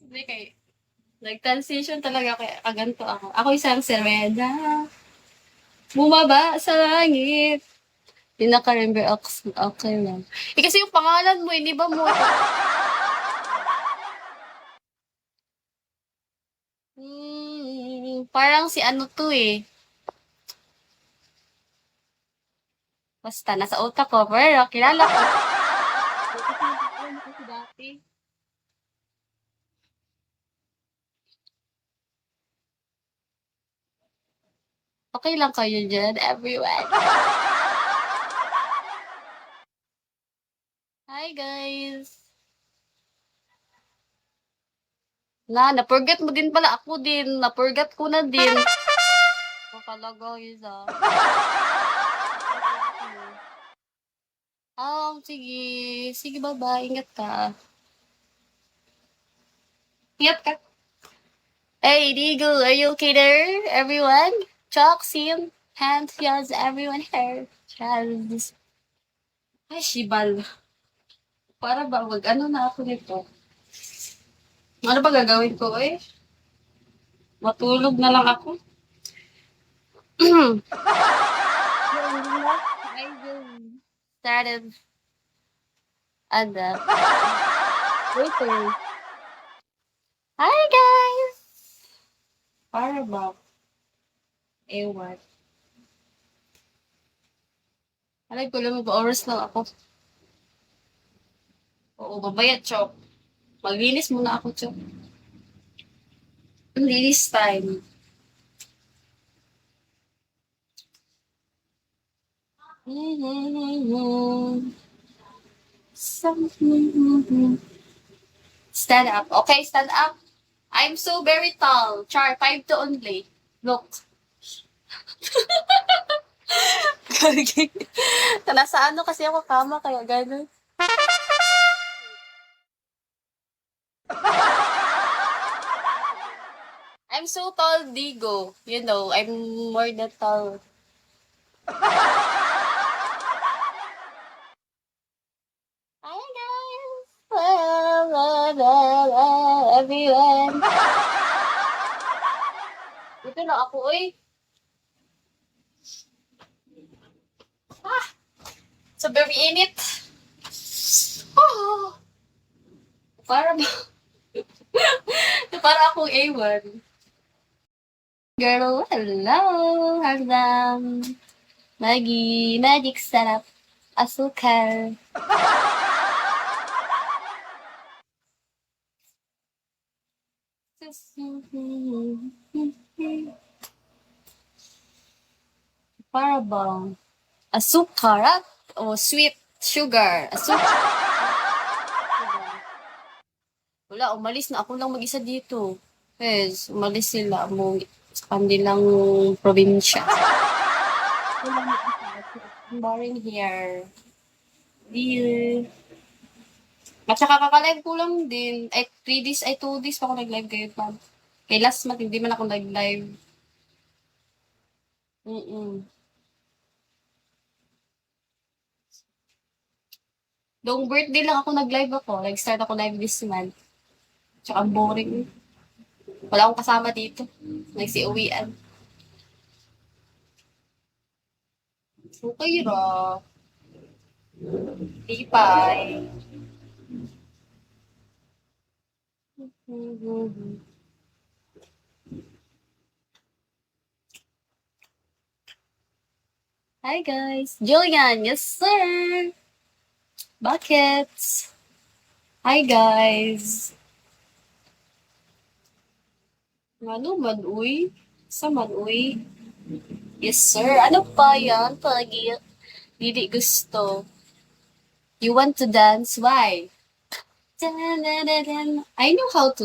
Hindi kay nag-transition talaga kaya kaganto ako. Ako isang Serena. Bumaba sa langit. Pinaka-remember okay lang. Eh, kasi yung pangalan mo, hindi ba mo? Parang si ano to eh. Basta, nasa utak ko. Pero, kilala ko. Kasi dati. Okay lang kayo dyan, everyone. Hi, guys. Na-forget mo din pala. Ako din. Na-forget ko na din. Nakalaga, isa. Sige. Sige, bye-bye. Ingat ka. Ingat ka. Hey, Digo, are you okay there, everyone? Chalk, Sim, hands, yes, everyone here. Charles. Ay, shibal. Para ba, ano na ako nito? Ano ba gagawin ko eh? Matulog na lang ako. I will started and later. Hi guys! Para ba? Ewan. Alay ko lang mag-oras lang ako. Oo, babayat, Chok. Maglinis muna ako, Chok. Linis time. Stand up. Okay, stand up. I'm so very tall. Char, 5'2" only. Look. Nasa ano kasi ako kama, kaya gano'n. I'm so tall, Digo. You know, I'm more than tall. Hi guys! Everyone! Ito na ako, uy. So very init. Oh, para ba? Para akong A1. Girl, hello! Hanggang magic sarap asukal. Para bang asukar o sweet sugar? Asukar. Wala, umalis na. Ako lang mag-isa dito. Yes, umalis sila mo sa kanilang probinsya. Boring here. Deal. At saka kakalive ko lang din. Ay, 3 days, ay 2 days pa ako nag-live kayo pa. Kay last month, hindi man ako nag-live. Noong birthday lang ako nag-live ako. Nag-start ako live this month. Tsaka ang boring. Wala akong kasama dito. Nagsiuwian. Okay ra. Bye. Hi guys. Julian, yes sir. Buckets. Hi guys. Ano man uy? Sa man uy? Yes sir. Ano pa yan? Pagi. Hindi gusto. You want to dance? Why? I know how to